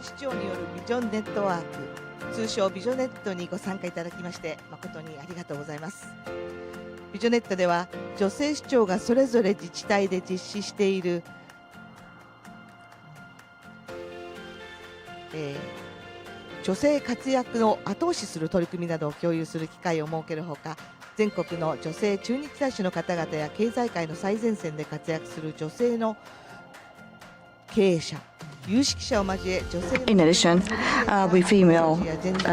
市長によるビジョンネットワーク、通称ビジョネットにご参加いただきまして誠にありがとうございます。ビジョネットでは女性市長がそれぞれ自治体で実施している、女性活躍を後押しする取り組みなどを共有する機会を設けるほか、全国の女性駐日大使の方々や経済界の最前線で活躍する女性の経営者、有識者を交え女性の In addition, we female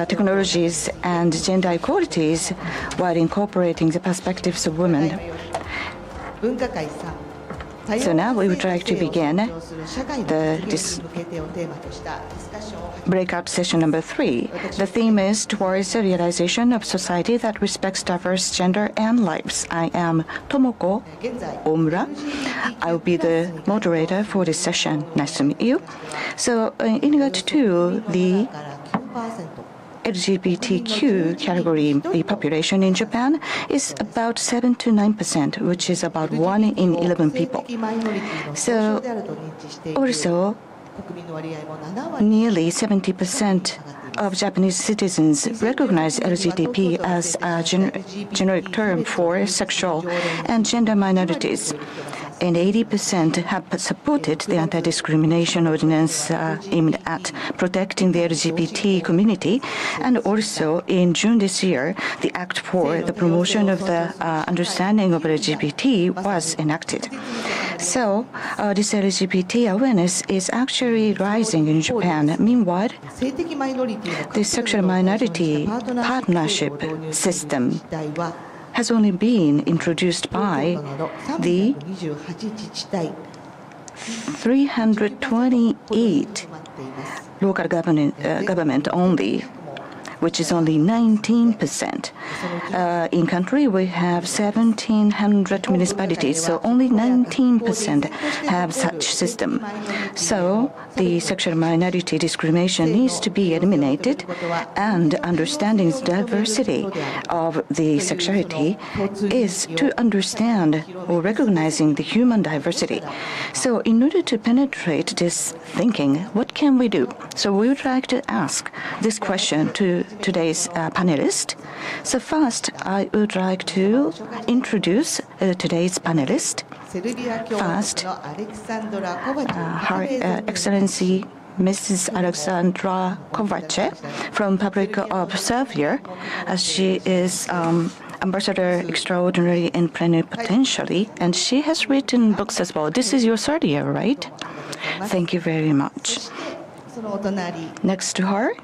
technologies and gender equalities while incorporating the perspectives of women. 文化会さん So now we would like to begin this breakout session number 3. The theme is Towards the Realization of Society that Respects Diverse Gender and Lives. I am Tomoko Omura. I will be the moderator for this session. Nice to meet you. So in regard to the LGBTQ category, the population in Japan is about 7 to 9%, which is about 1 in 11 people. So also, nearly 70% of Japanese citizens recognize LGBT as a generic term for sexual and gender minorities. And 80% have supported the anti-discrimination ordinance aimed at protecting the LGBT community. And also, in June this year, the Act for the Promotion of the Understanding of LGBT was enacted. So, this LGBT awareness is actually rising in Japan. Meanwhile, the sexual minority partnership system has only been introduced by the 328 local government only, which is only 19%. In country, we have 1,700 municipalities, so only 19% have such system. So the sexual minority discrimination needs to be eliminated, and understanding the diversity of the sexuality is to understand or recognizing the human diversity. So in order to penetrate this thinking, what can we do? So we would like to ask this question to today's panelist. So first, I would like to introduce today's panelist. First, Her Excellency Mrs. Aleksandra KOVAČ from Republic of Serbia. She is Ambassador Extraordinary and Plenipotentiary, and she has written books as well. This is your third year, right? Thank you very much. Next to her,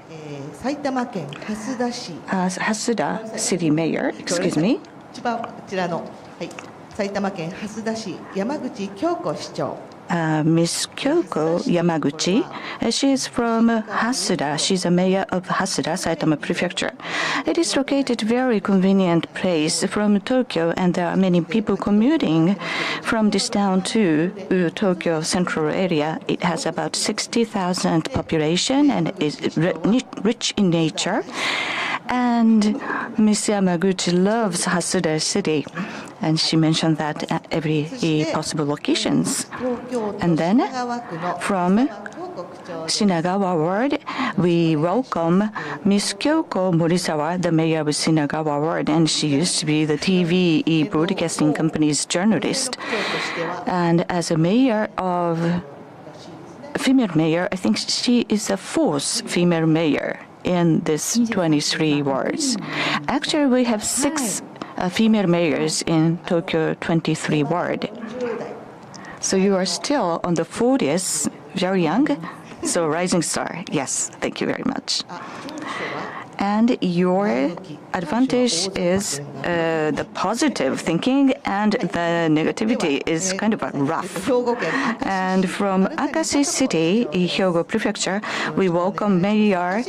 Hasuda City Mayor, excuse me. 埼玉県蓮田市山口京子市長 Miss Kyoko Yamaguchi. She is from Hasuda. She's a mayor of Hasuda, Saitama Prefecture. It is located very convenient place from Tokyo, and there are many people commuting from this town to Tokyo central area. It has about 60,000 population and is rich in nature. And Miss Yamaguchi loves Hasuda city, and she mentioned that at every possible occasions. And then from Shinagawa World, we welcome Miss Kyoko Morisawa, the mayor of Shinagawa World, and she used to be the TV broadcasting company's journalist. And as a mayor of female mayor, I think she is the fourth female mayor in this 23 wards. Actually, we have 6 female mayors in Tokyo 23 ward. So you are still on the 40s, very young. So rising star. Yes, thank you very much. And your advantage is the positive thinking, and the negativity is kind of rough. And from Akashi City, Hyogo Prefecture, we welcome Mayor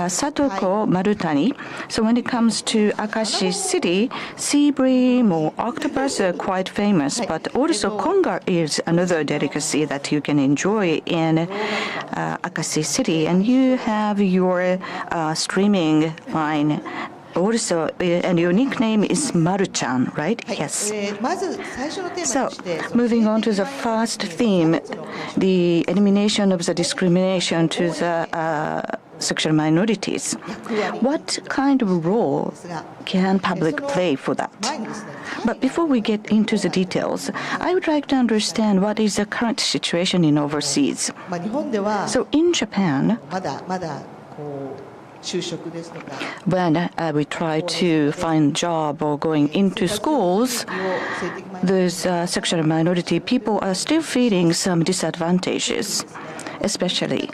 Satoko Marutani. So when it comes to Akashi City, sea bream or octopus are quite famous, but also konga is another delicacy that you can enjoy in Akashi City. And you have your streaming line also, and your nickname is Maru-chan, right? はい、 Yes. まず最初のテーマ So, として、 moving on to the first theme, the elimination of the discrimination to the sexual minorities. What kind of role can public play for that? 前にですね、 But before we get into the details, I would like to understand what is the current situation in overseas. 日本では So in Japan, まだこう就職ですとか when we try to find job or going into schools, those sexual minority people are still feeling some disadvantages, especially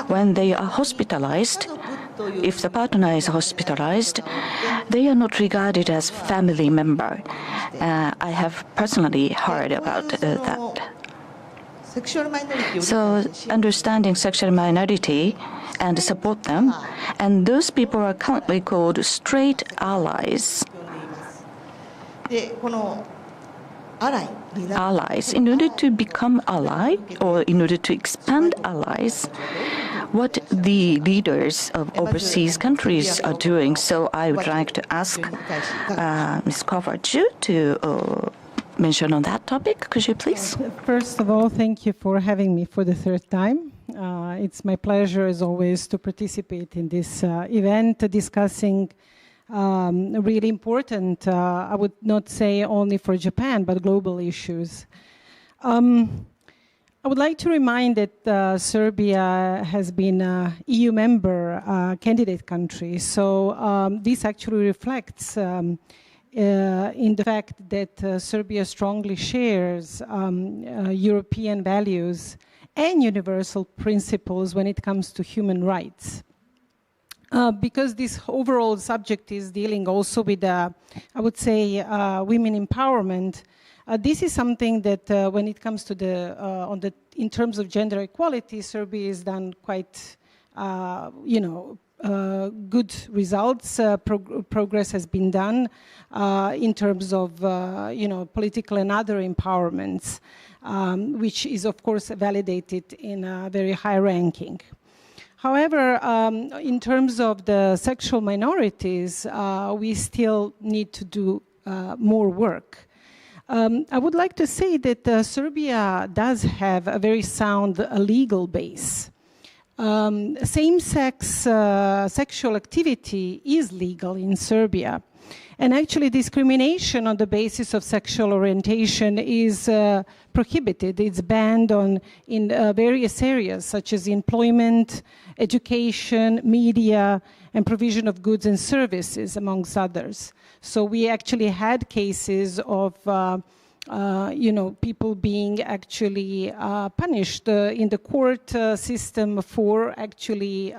when they are hospitalized. If the partner is hospitalized, they are not regarded as family member. I have personally heard about that. So understanding sexual minority and support them, and those people are currently called straight allies. でこのアライになる Allies. In order to become ally, or in order to expand allies, what the leaders of overseas countries are doing. So I would like to ask Ms. KOVAČ to mention on that topic. Could you please? First of all, thank you for having me for the third time. It's my pleasure, as always, to participate in this event discussing really important, I would not say only for Japan, but global issues. I would like to remind that Serbia has been an EU member candidate country. So this actually reflects in the fact that Serbia strongly shares European values and universal principles when it comes to human rights. Because this overall subject is dealing also with, I would say, women empowerment, this is something that when it comes to in terms of gender equality, Serbia has done quite, good results. Progress has been done in terms of, political and other empowerments, which is, of course, validated in a very high ranking. However, in terms of the sexual minorities, we still need to do more work. I would like to say that Serbia does have a very sound legal base. Same-sex sexual activity is legal in Serbia. And actually, discrimination on the basis of sexual orientation is prohibited. It's banned in various areas, such as employment, education, media, and provision of goods and services, amongst others. So we actually had cases of people being actually punished in the court system for actually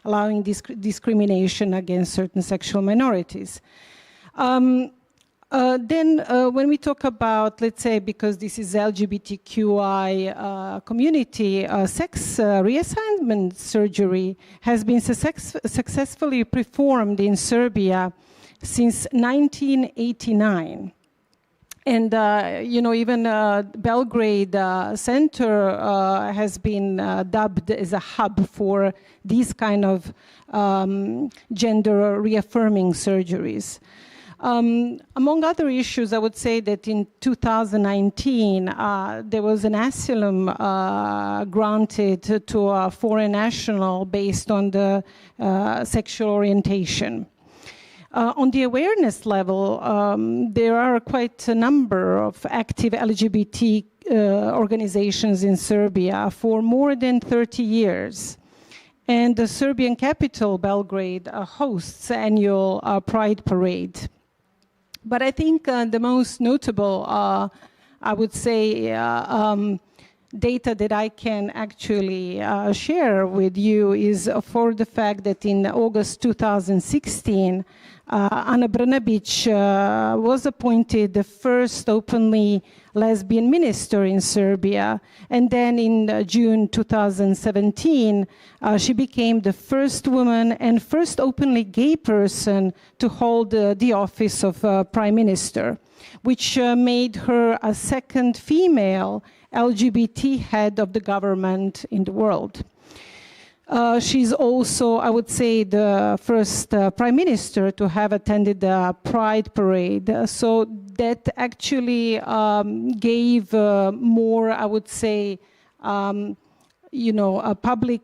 allowing discrimination against certain sexual minorities. Then when we talk about, let's say, because this is LGBTQI community, sex reassignment surgery has been successfully performed in Serbia since 1989. And, even Belgrade Center has been dubbed as a hub for these kind of gender reaffirming surgeries. Among other issues, I would say that in 2019, there was an asylum granted to a foreign national based on the sexual orientation. On the awareness level, there are quite a number of active LGBT organizations in Serbia for more than 30 years. And the Serbian capital, Belgrade, hosts annual Pride Parade. But I think the most notable, I would say, data that I can actually share with you is for the fact that in August 2016, Ana Brnabić was appointed the first openly lesbian minister in Serbia. And then in June 2017, she became the first woman and first openly gay person to hold the office of prime minister, which made her a second female LGBT head of the government in the world. She's also, I would say, the first prime minister to have attended the Pride Parade. So that actually gave more, I would say, you know, a publicly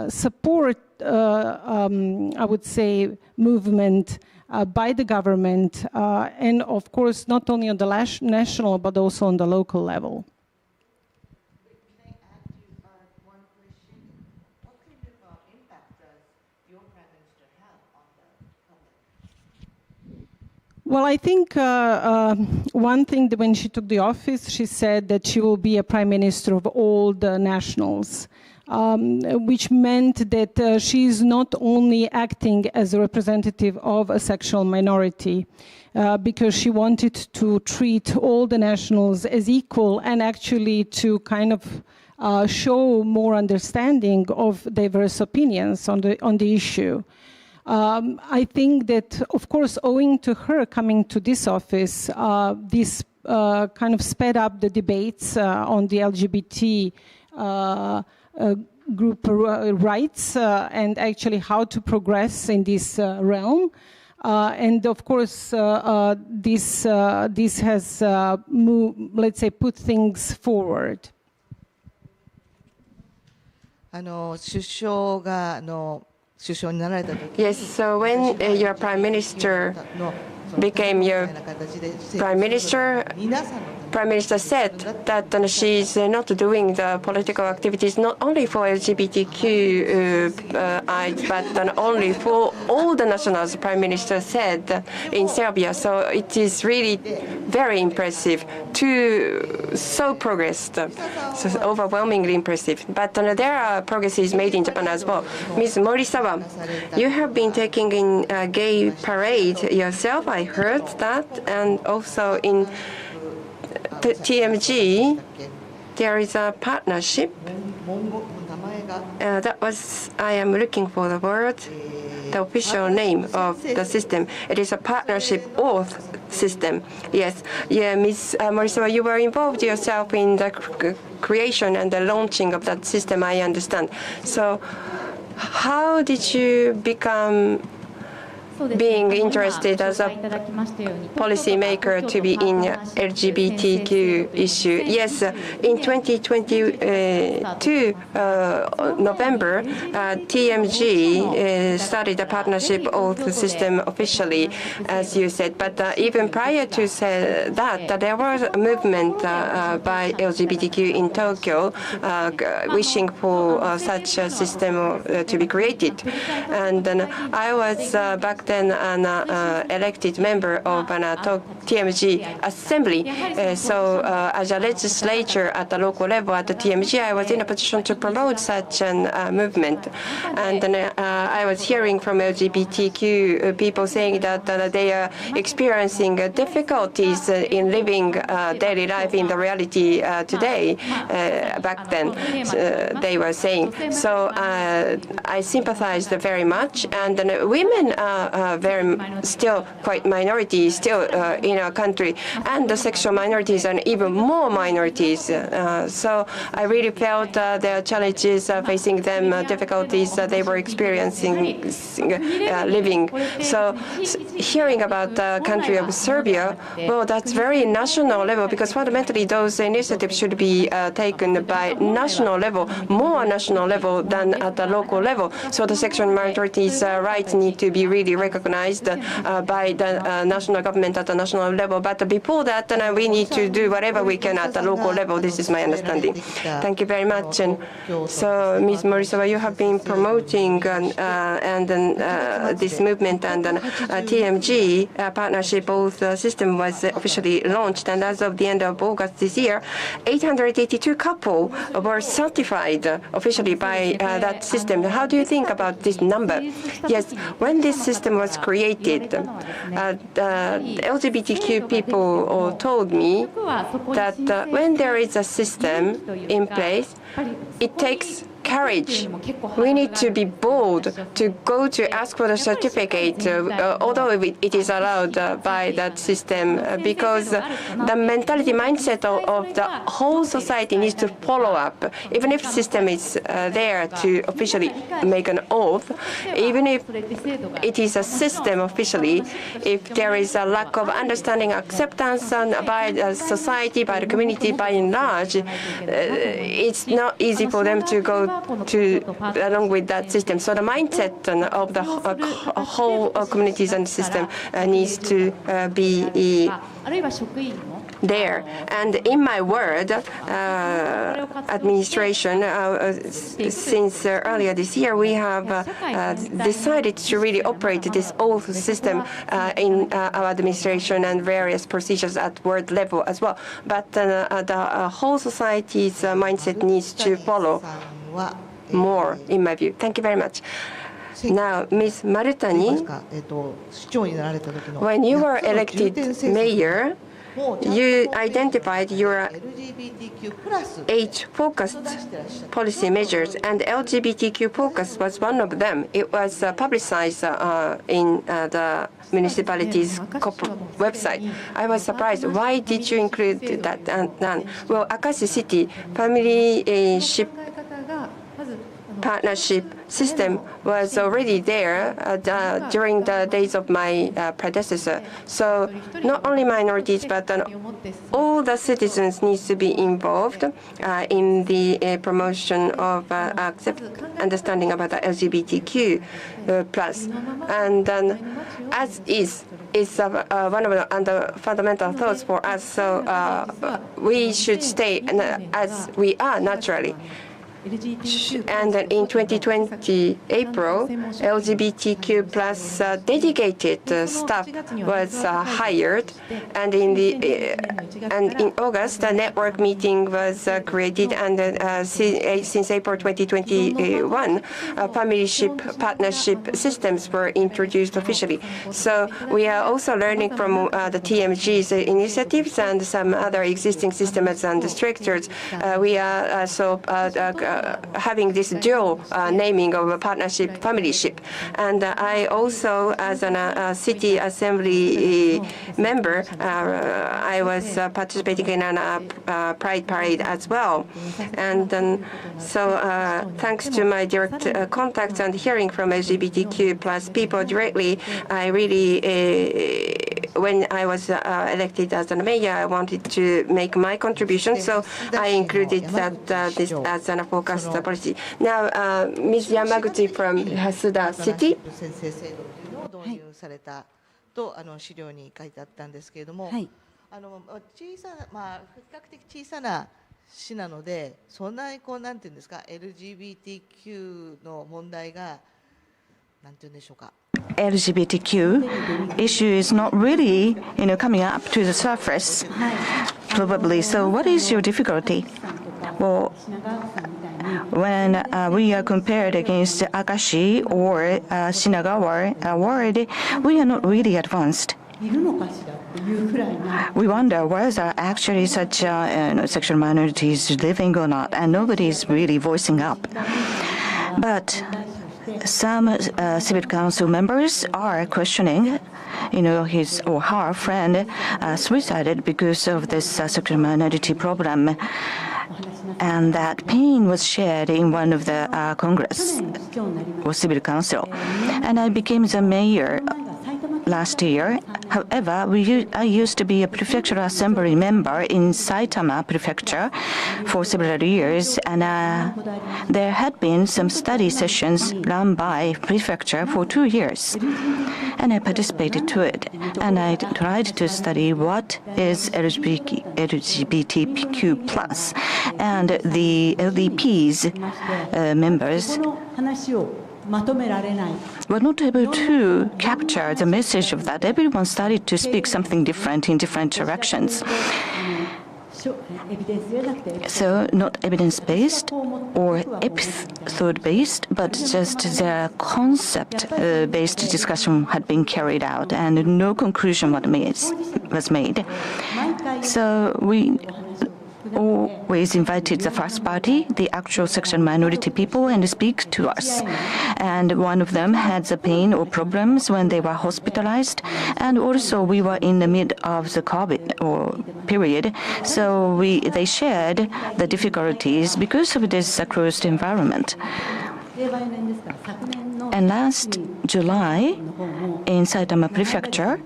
support, I would say, movement by the government, and of course, not only on the national, but also on the local level. Can I add to one question? What kind of impact does your prime minister have on the public? Well, I think one thing that when she took the office, she said that she will be a prime minister of all the nationals, which meant that she is not only acting as a representative of a sexual minority, because she wanted to treat all the nationals as equal and actually to kind of show more understanding of diverse opinions on the issue. I think that, of course, owing to her coming to this office, this kind of sped up the debates on the LGBT group rights and actually how to progress in this realm. And of course, this has let's say, put things forward. 首相になられた時 Yes, so when your prime minister became your prime minister, Prime Minister said that she's not doing the political activities not only for LGBTQIs, but only for all the nationals, Prime Minister said in Serbia. So it is really very impressive so progressed, so overwhelmingly impressive. But there are progresses made in Japan as well. Ms. Morisawa, you have been taking in a gay parade yourself, I heard that, and also in TMG, there is a partnership. That was, I am looking for the word, the official name of the system. It is a partnership oath system. Yes, yeah, Ms. Morisawa, you were involved yourself in the creation and the launching of that system, I understand. So how did you become being interested as a policymaker to be in LGBTQ issue? Yes, in 2022 November, TMG started a partnership oath system officially, as you said. But even prior to that, there was a movement by LGBTQ in Tokyo wishing for such a system to be created. And then I was back then an elected member of an TMG assembly. So as a legislature at the local level at the TMG, I was in a position to promote such a movement. And then I was hearing from LGBTQ people saying that they are experiencing difficulties in living daily life in the reality today. Back then, they were saying. So I sympathized very much. And then women are still quite minorities still in our country, and the sexual minorities are even more minorities. So I really felt their challenges facing them, difficulties that they were experiencing living. So hearing about the country of Serbia, well, that's very national level, because fundamentally those initiatives should be taken by national level, more national level than at the local level. So the sexual minorities' rights need to be really recognized by the national government at the national level. But before that, we need to do whatever we can at the local level. This is my understanding. Thank you very much. And so, Ms. Morisawa, you have been promoting this movement, and TMG partnership both system was officially launched. And as of the end of August this year, 882 couples were certified officially by that system. How do you think about this number? Yes, when this system was created, LGBTQ people told me that when there is a system in place, it takes courage. We need to be bold to go to ask for the certificate, although it is allowed by that system, because the mentality mindset of the whole society needs to follow up. Even if the system is there to officially make an oath, even if it is a system officially, if there is a lack of understanding, acceptance by the society, by the community, by and large, it's not easy for them to go to along with that system. So the mindset of the whole communities and system needs to be there. And in my word, administration, since earlier this year, we have decided to really operate this oath system in our administration and various procedures at world level as well. But the whole society's mindset needs to follow more, in my view. Thank you very much. Now, Ms. Marutani, when you were elected mayor, you identified your 8 focused policy measures, and LGBTQ focus was one of them. It was publicized in the municipality's website. I was surprised. Why did you include that? Well, Akashi City family partnership system was already there during the days of my predecessor. So not only minorities, but all the citizens need to be involved in the promotion of understanding about the LGBTQ plus. And as is one of the fundamental thoughts for us. So we should stay as we are naturally. And in 2020 April, LGBTQ plus dedicated staff was hired, and in August a network meeting was created, and since April 2021, familyship partnership systems were introduced officially. So we are also learning from the TMG's initiatives and some other existing systems and structures. We are also having this dual naming of a partnership, familyship. And I also, as a city assembly member, I was participating in a pride parade as well. And so thanks to my direct contacts and hearing from LGBTQ plus people directly, I really, when I was elected as a mayor, I wanted to make my contribution, so I included that this as a focused policy. Now, Ms. Yamaguchi from Hasuda City. 導入されたと資料に書いてあったんですけれども、小さな比較的小さな市なので、そんなになんていうんですか、LGBTQ の問題がなんていうんでしょうか。LGBTQ issue is not really, coming up to the surface, probably. So what is your difficulty? Well, when we are compared against Akashi or Shinagawa ward, we are not really advanced. We wonder whether actually such sexual minorities living or not, and nobody is really voicing up. But some civil council members are questioning, his or her friend suicided because of this sexual minority problem. And that pain was shared in one of the Congress or Civil Council. And I became the mayor last year. However, I used to be a prefectural assembly member in Saitama Prefecture for several years, and there had been some study sessions run by prefecture for 2 years. And I participated to it, and I tried to study what is LGBTQ plus, and the LDP's members were not able to capture the message of that. Everyone started to speak something different in different directions. So not evidence-based or episode-based, but just the concept-based discussion had been carried out, and no conclusion was made. So always invited the first party, the actual sexual minority people, and speak to us. And one of them had the pain or problems when they were hospitalized. And also we were in the mid of the COVID period, so they shared the difficulties because of this closed environment. And last July, in Saitama Prefecture,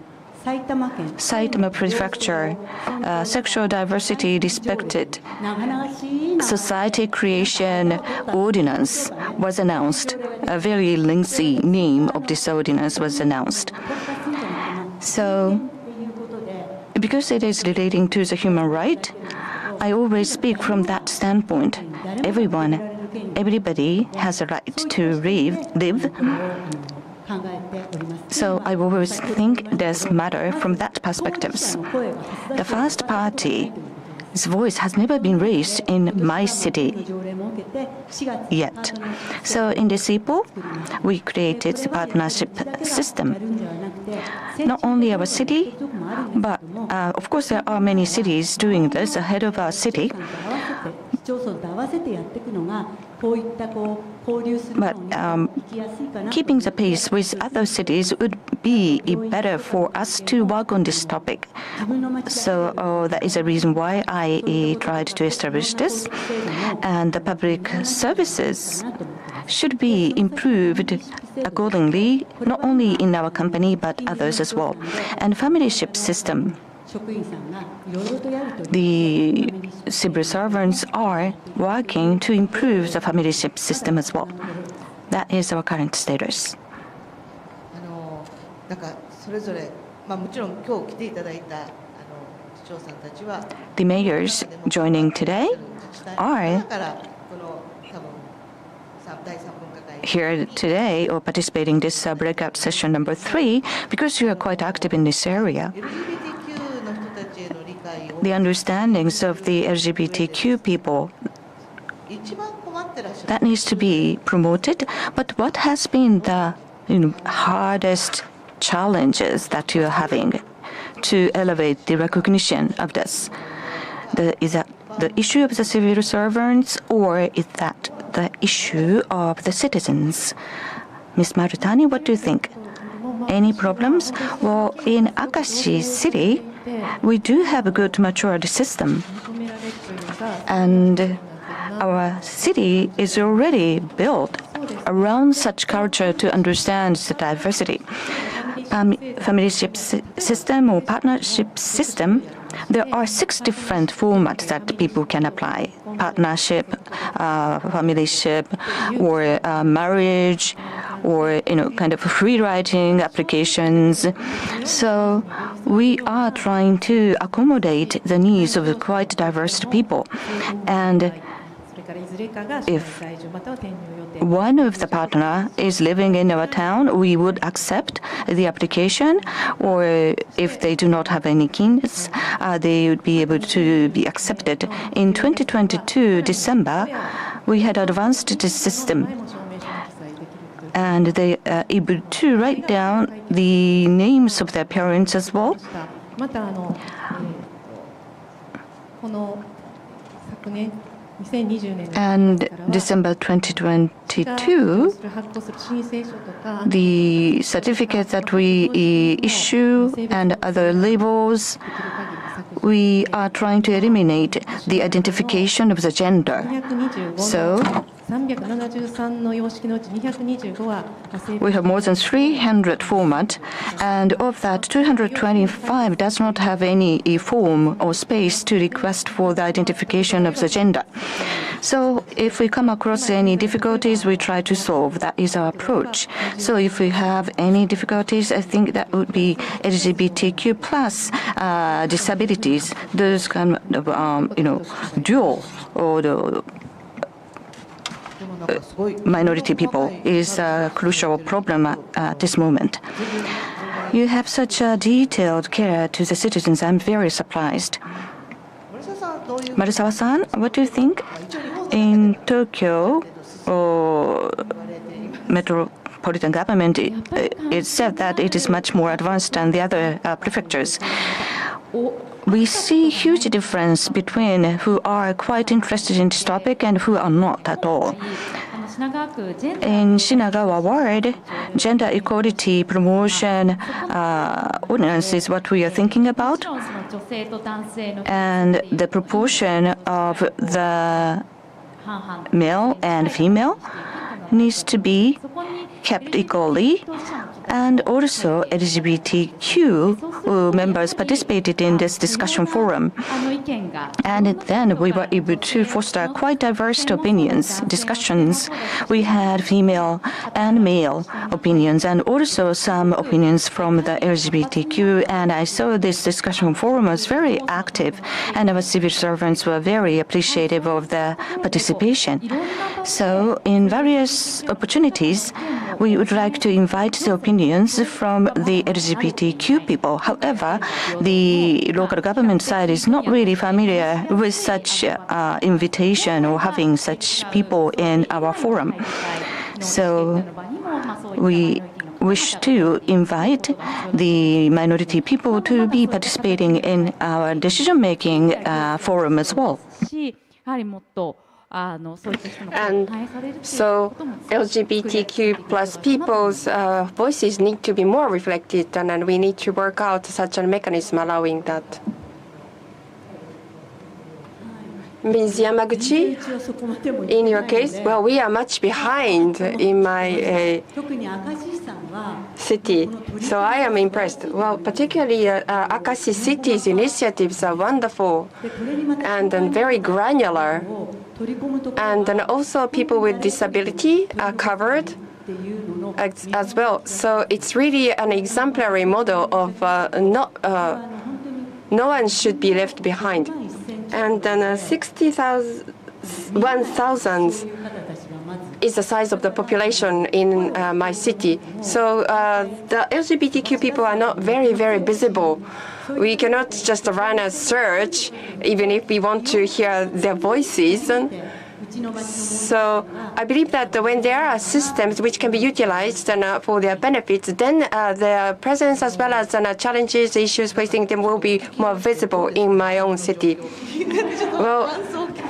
Sexual Diversity Respected Society Creation Ordinance was announced. A very lengthy name of this ordinance was announced. So, because it is relating to the human right, I always speak from that standpoint. Everybody has a right to live. So I always think this matter from that perspective. The first party's voice has never been raised in my city yet. So in this EPO, we created a partnership system. Not only our city, but of course there are many cities doing this ahead of our city. But keeping the pace with other cities would be better for us to work on this topic. So that is the reason why I tried to establish this. And the public services should be improved accordingly, not only in our company but others as well. And familyship system. The civil servants are working to improve the familyship system as well. That is our current status. The mayors joining today are here today or participating in this breakout session number 3 because you are quite active in this area. The understandings of the LGBTQ people, that needs to be promoted. But what has been the hardest challenges that you are having to elevate the recognition of this? Is that the issue of the civil servants, or is that the issue of the citizens? Ms. Marutani, what do you think? Any problems? Well, in Akashi city, we do have a good matured system. And our city is already built around such culture to understand the diversity. Familyship system or partnership system, there are 6 different formats that people can apply. Partnership, familyship, or marriage, or kind of free writing applications. So we are trying to accommodate the needs of quite diverse people. And if one of the partner is living in our town, we would accept the application, or if they do not have any kids, they would be able to be accepted. In 2022 December, we had advanced this system, and they are able to write down the names of their parents as well. And December 2022, the certificate that we issue and other labels, we are trying to eliminate the identification of the gender. So we have more than 300 formats, and of that, 225 does not have any form or space to request for the identification of the gender. So if we come across any difficulties, we try to solve. That is our approach. So if we have any difficulties, I think that would be LGBTQ plus disabilities, those kind of, dual or the minority people is a crucial problem at this moment. You have such a detailed care to the citizens. I'm very surprised. Morisawa-san, what do you think? In Tokyo, metropolitan government, it said that it is much more advanced than the other prefectures. we see huge difference between who are quite interested in this topic and who are not at all. In Shinagawa Ward, gender equality promotion ordinance is what we are thinking about, and the proportion of the male and female needs to be kept equally, and also LGBTQ members participated in this discussion forum. And then we were able to foster quite diverse opinions, discussions. We had female and male opinions, and also some opinions from the LGBTQ, and I saw this discussion forum was very active, and our civil servants were very appreciative of the participation. So in various opportunities, we would like to invite the opinions from the LGBTQ people. However, the local government side is not really familiar with such invitation or having such people in our forum. So we wish to invite the minority people to be participating in our decision-making forum as well. And so LGBTQ plus people's voices need to be more reflected, and we need to work out such a mechanism allowing that. Ms. Yamaguchi, in your case, well, we are much behind in my city, so I am impressed. Well, particularly Akashi city's initiatives are wonderful and very granular. And then also people with disability are covered as well. So it's really an exemplary model of no one should be left behind. And then 1,000 is the size of the population in my city. So the LGBTQ people are not very, very visible. We cannot just run a search, even if we want to hear their voices. So I believe that when there are systems which can be utilized for their benefits, then their presence as well as challenges, issues facing them will be more visible in my own city. Well,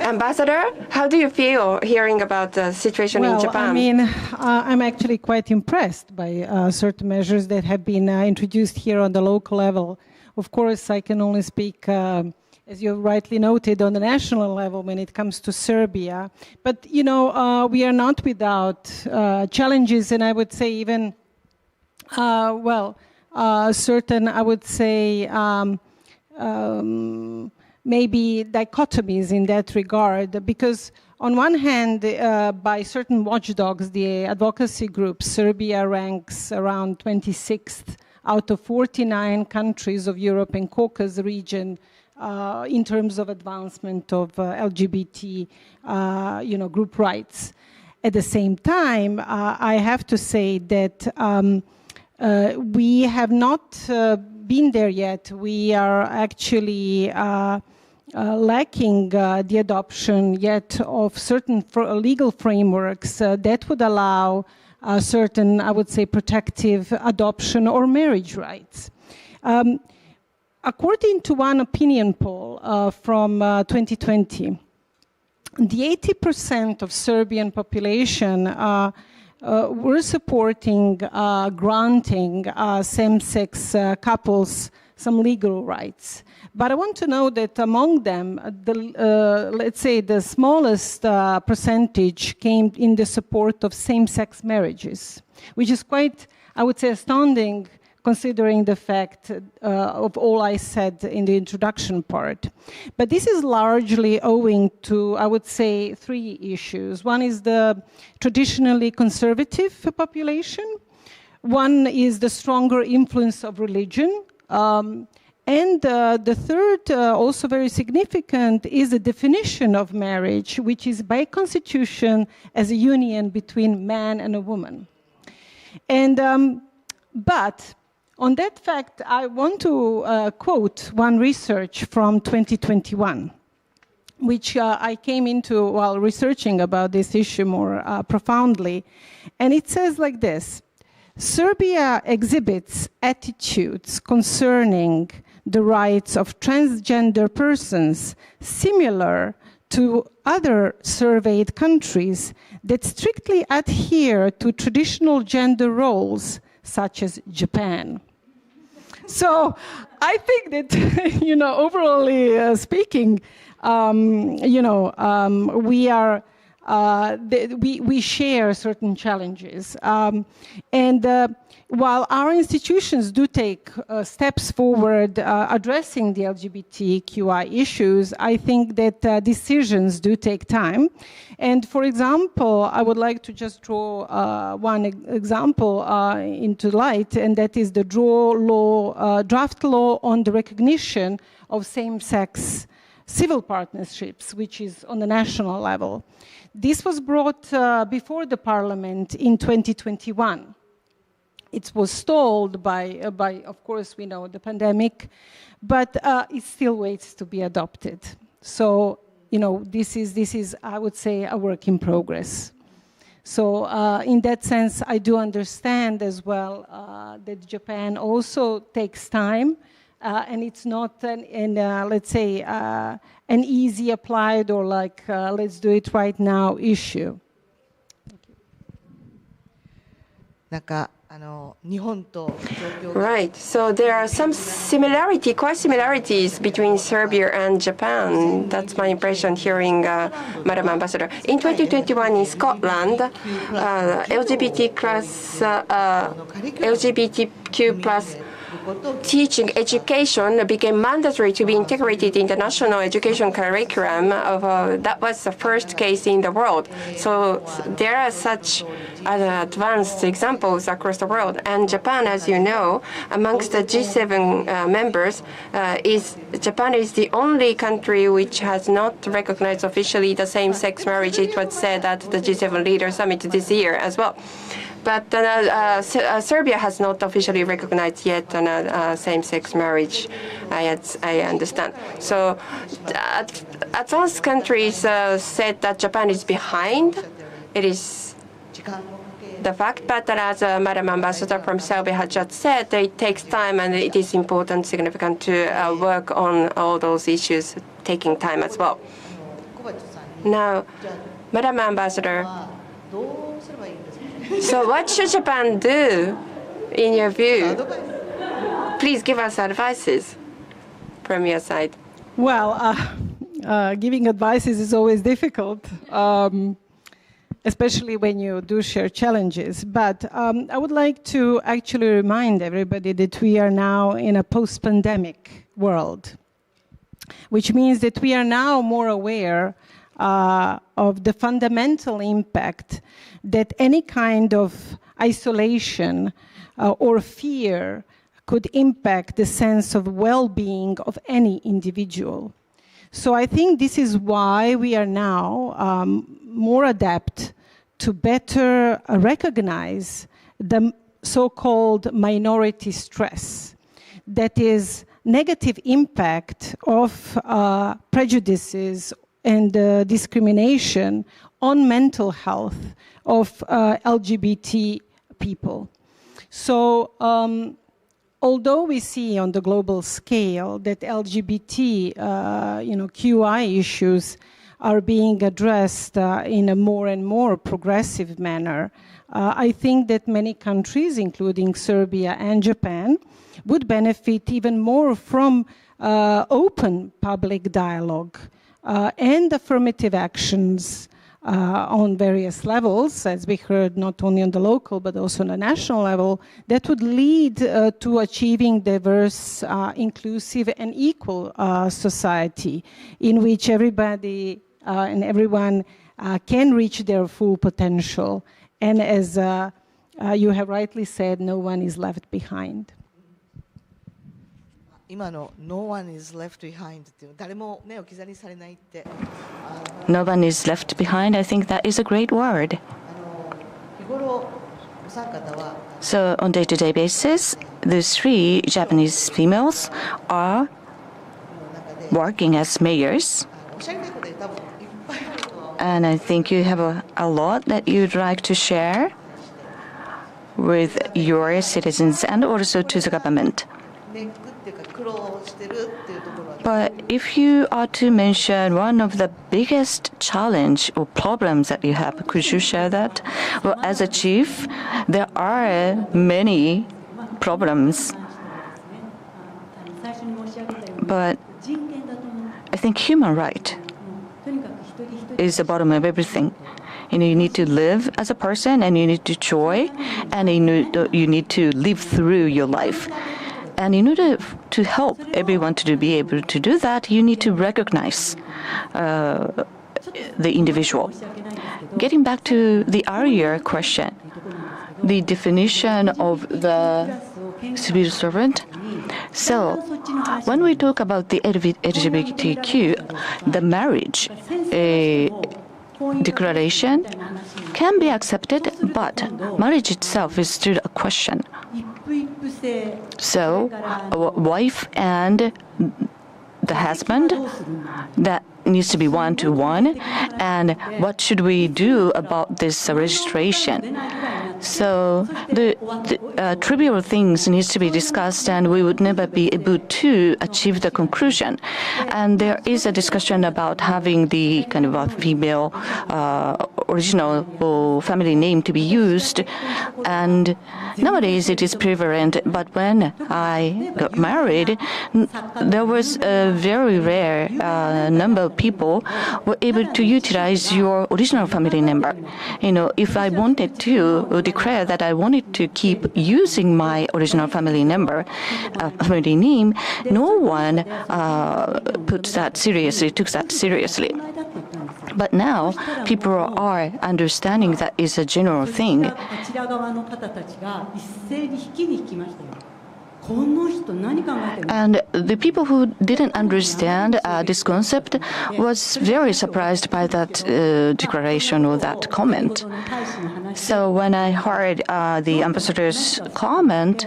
Ambassador, how do you feel hearing about the situation in Japan? I mean, I'm actually quite impressed by certain measures that have been introduced here on the local level. Of course, I can only speak, as you rightly noted, on the national level when it comes to Serbia. But, you know, we are not without challenges, and I would say even, certain, I would say, maybe dichotomies in that regard, because on one hand, by certain watchdogs, the advocacy group, Serbia ranks around 26th out of 49 countries of Europe and Caucasus region in terms of advancement of LGBT, group rights. At the same time, I have to say that we have not been there yet. We are actually lacking the adoption yet of certain legal frameworks that would allow certain, I would say, protective adoption or marriage rights. According to one opinion poll from 2020, the 80% of Serbian population were supporting granting same-sex couples some legal rights. But I want to know that among them, let's say the smallest percentage came in the support of same-sex marriages, which is quite, I would say, astounding considering the fact of all I said in the introduction part. But this is largely owing to, I would say, three issues. One is the traditionally conservative population. One is the stronger influence of religion. And the third, also very significant, is the definition of marriage, which is by constitution as a union between man and a woman. And, but on that fact, I want to quote one research from 2021, which I came into while researching about this issue more profoundly. And it says like this: Serbia exhibits attitudes concerning the rights of transgender persons similar to other surveyed countries that strictly adhere to traditional gender roles, such as Japan. So I think that, overall speaking, we share certain challenges. While our institutions do take steps forward addressing the LGBTQI issues, I think that decisions do take time. And for example, I would like to just draw one example into light, and that is the draft law on the recognition of same-sex civil partnerships, which is on the national level. This was brought before the Parliament in 2021. It was stalled by, of course, we know the pandemic, but it still waits to be adopted. So, this is, I would say, a work in progress. So, in that sense, I do understand as well that Japan also takes time, and it's not let's say, an easy applied or like, let's do it right now issue. Right. So there are some quite similarities between Serbia and Japan. That's my impression hearing Madam Ambassador. In 2021 in Scotland, LGBTQ plus teaching education became mandatory to be integrated in the national education curriculum. That was the first case in the world. So there are such advanced examples across the world. And Japan, as you know, amongst the G7 members, Japan is the only country which has not recognized officially the same-sex marriage. It was said at the G7 Leader Summit this year as well. But Serbia has not officially recognized yet same-sex marriage, I understand. So advanced countries said that Japan is behind. It is the fact, but as Madam Ambassador from Serbia had just said, it takes time and it is important, significant to work on all those issues, taking time as well. Now, Madam Ambassador, so what should Japan do, in your view? Please give us advices from your side. Well, giving advices is always difficult, especially when you do share challenges. But I would like to actually remind everybody that we are now in a post-pandemic world, which means that we are now more aware of the fundamental impact that any kind of isolation or fear could impact the sense of well-being of any individual. So I think this is why we are now more adept to better recognize the so-called minority stress, that is negative impact of prejudices and discrimination on mental health of LGBT people. So although we see on the global scale that LGBT, QI issues are being addressed in a more and more progressive manner, I think that many countries, including Serbia and Japan, would benefit even more from open public dialogue and affirmative actions on various levels, as we heard, not only on the local but also on the national level, that would lead to achieving diverse, inclusive and equal society in which everybody and everyone can reach their full potential. And as you have rightly said, no one is left behind. No one is left behind. No one is left behind. I think that is a great word. So on day-to-day basis, the 3 Japanese females are working as mayors. And I think you have a lot that you'd like to share with your citizens and also to the government. But if you are to mention one of the biggest challenge or problems that you have, could you share that? Well, as a chief, there are many problems, but I think human right is the bottom of everything. You need to live as a person, and you need to enjoy, and you need to live through your life. And in order to help everyone to be able to do that, you need to recognize the individual. Getting back to the earlier question, the definition of the civil servant. So when we talk about the LGBTQ, the marriage declaration can be accepted, but marriage itself is still a question. So a wife and the husband, that needs to be one-to-one, and what should we do about this registration? So the trivial things needs to be discussed, and we would never be able to achieve the conclusion. And there is a discussion about having the kind of a female original family name to be used, and nowadays it is prevalent. But when I got married, there was a very rare number of people were able to utilize your original family number. If I wanted to declare that I wanted to keep using my original family number, family name, no one took that seriously. But now people are understanding that is a general thing. And the people who didn't understand this concept was very surprised by that declaration or that comment. So when I heard the ambassador's comment,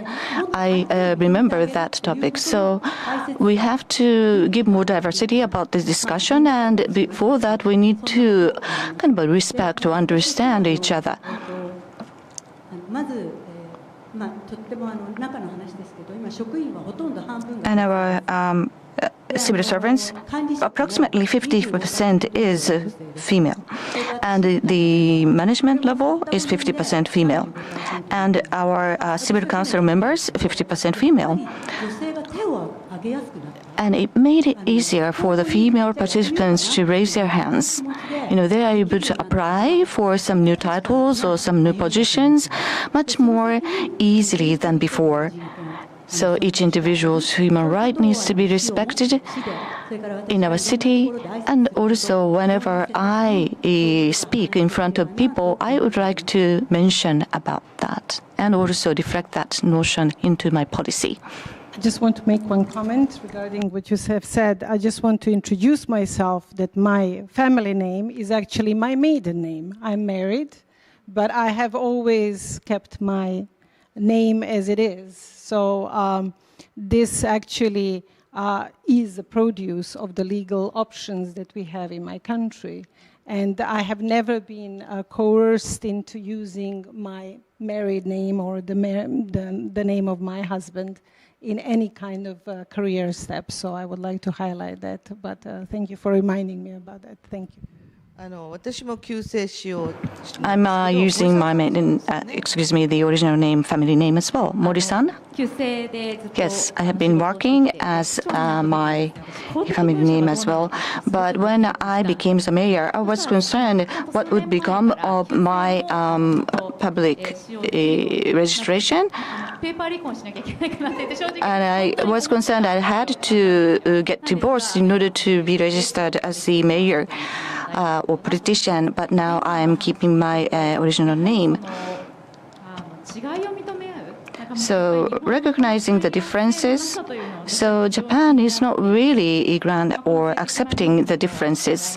I remember that topic. So we have to give more diversity about this discussion, and before that we need to kind of respect or understand each other. And our civil servants, approximately 50% is female, and the management level is 50% female, and our civil council members 50% female. And it made it easier for the female participants to raise their hands. They are able to apply for some new titles or some new positions much more easily than before. So each individual's human right needs to be respected in our city. And also, whenever I speak in front of people, I would like to mention about that and also reflect that notion into my policy. I just want to make one comment regarding what you have said. I just want to introduce myself, that my family name is actually my maiden name. I'm married, but I have always kept my name as it is. So this actually is a produce of the legal options that we have in my country. And I have never been coerced into using my married name or the name of my husband in any kind of career step. So I would like to highlight that. But thank you for reminding me about that. Thank you. I'm using my maiden, the original name, family name as well. Mori-san? Yes, I have been working as my family name as well. But when I became the mayor, I was concerned what would become of my public registration. And I was concerned I had to get divorced in order to be registered as the mayor or politician, but now I am keeping my original name. So recognizing the differences, so Japan is not really grand or accepting the differences.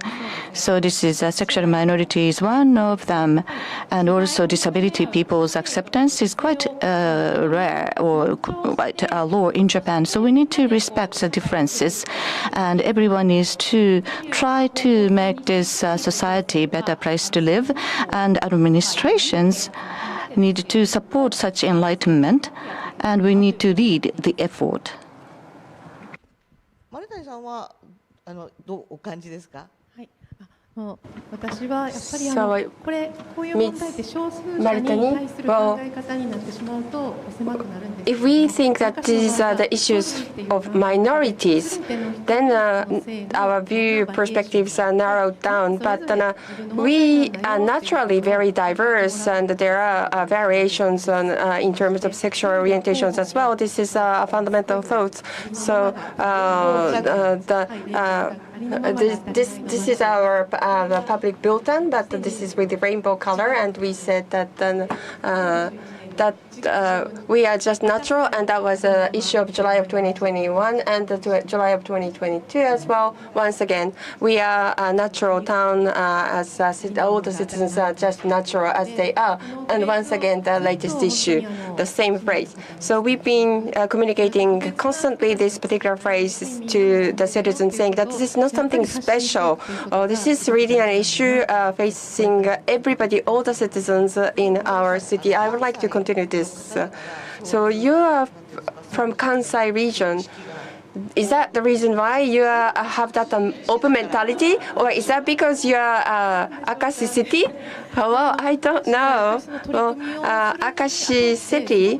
So this is sexual minority is one of them, and also disability people's acceptance is quite rare or quite low in Japan. So we need to respect the differences, and everyone needs to try to make this society a better place to live, and administrations need to support such enlightenment, and we need to lead the effort. 谷さんはどうお感じですか？私はやっぱりこういう問題って少数者に対する考え方になってしまうと狭くなるんですけども、 If we think that these are the issues of minorities, then our view perspectives are narrowed down. But we are naturally very diverse, and there are variations in terms of sexual orientations as well. This is a fundamental thought. So this is our the public bulletin, but this is with the rainbow color, and we said that we are just natural, and that was an issue of July of 2021 and July of 2022 as well. Once again, we are a natural town, as all the citizens are just natural as they are. And once again, the latest issue, the same phrase. So we've been communicating constantly this particular phrase to the citizens, saying that this is not something special. This is really an issue facing everybody, all the citizens in our city. I would like to continue this. So you are from Kansai region. Is that the reason why you have that open mentality, or is that because you are Akashi city? Well, I don't know. Well, Akashi city,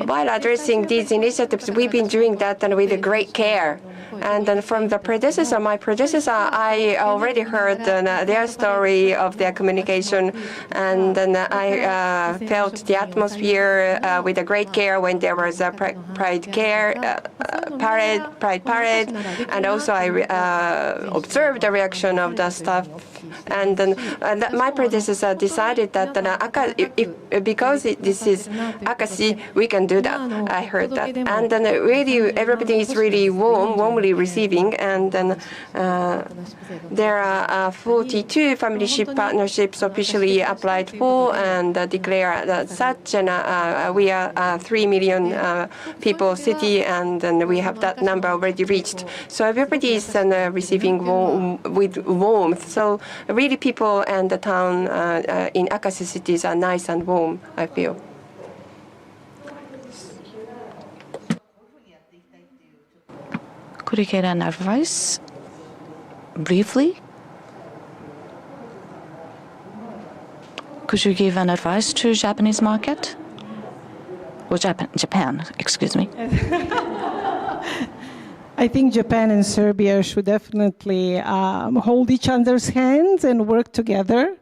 while addressing these initiatives, we've been doing that and with great care. And then from the predecessor, my predecessor, I already heard their story of their communication, and then I felt the atmosphere with a great care when there was a pride parade, and also I observed the reaction of the staff. And then my predecessor decided that because this is Akashi, we can do that. I heard that, and then really everybody is really warmly receiving. And then there are 42 familyship partnerships officially applied for and declared as such. And we are 3 million people city, and then we have that number already reached. So everybody is receiving with warmth. So really, people and the town in Akashi cities are nice and warm, I feel. Could you get an advice briefly? Could you give an advice to Japanese market? Or Japan, excuse me. I think Japan and Serbia should definitely hold each other's hands and work together,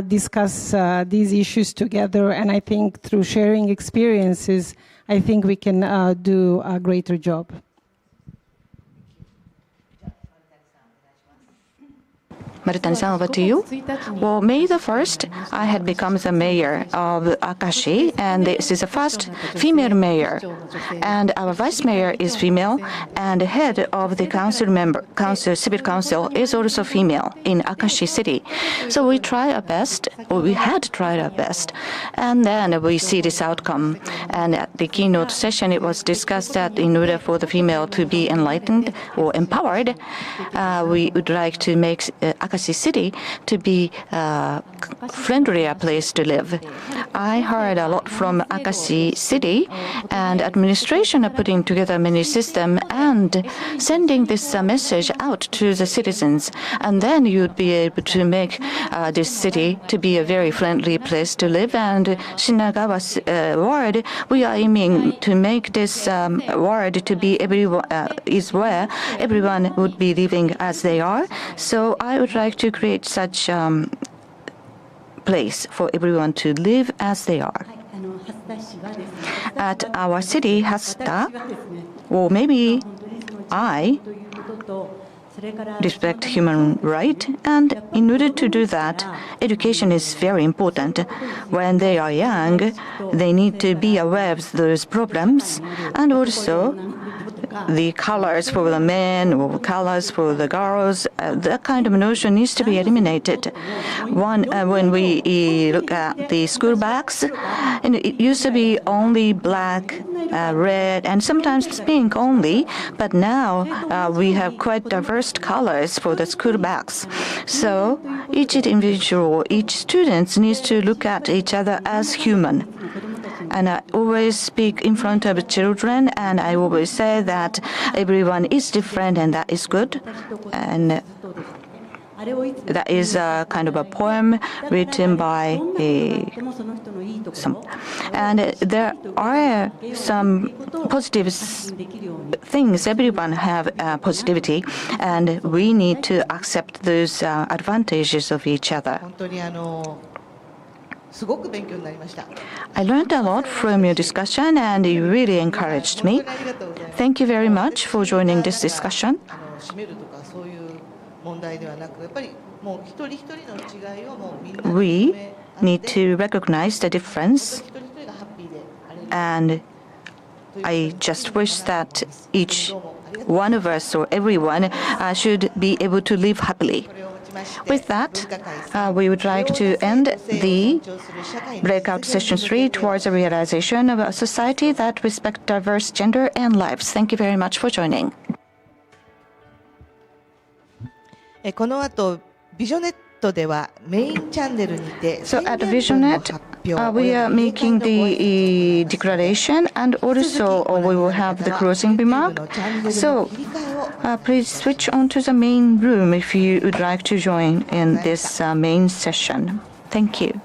discuss these issues together. And I think through sharing experiences, I think we can do a greater job. Marutani-san, over to you. Well, May the 1st, I had become the mayor of Akashi, and this is the first female mayor. And our vice mayor is female, and the head of the civil council is also female in Akashi city. So we try our best, or we had tried our best, and then we see this outcome. And at the keynote session, it was discussed that in order for the female to be enlightened or empowered, we would like to make Akashi city to be a friendlier place to live. I heard a lot from Akashi city, and administration are putting together many systems and sending this message out to the citizens. And then you'd be able to make this city to be a very friendly place to live. And Shinagawa's ward, we are aiming to make this ward to be is where everyone would be living as they are. So I would like to create such place for everyone to live as they are. At our city, Hasuda, or maybe I respect human rights, and in order to do that, education is very important. When they are young, they need to be aware of those problems, and also the colors for the men or colors for the girls, that kind of notion needs to be eliminated. When we look at the school bags, and it used to be only black, red, and sometimes pink only, but now we have quite diverse colors for the school bags. So each individual, each student needs to look at each other as human. And I always speak in front of children, and I always say that everyone is different, and that is good. And that is a kind of a poem written by some. And there are some positive things. Everyone have positivity, and we need to accept those advantages of each other. I learned a lot from your discussion, and you really encouraged me. Thank you very much for joining this discussion. We need to recognize the difference, and I just wish that each one of us or everyone should be able to live happily. With that, we would like to end the Breakout Session 3 towards the realization of a society that respects diverse gender and lives. Thank you very much for joining. この後ビジョネットではメインチャンネルにて So at Visionet, we are making the declaration, and also we will have the closing remark. So please switch on to the main room if you would like to join in this main session. Thank you.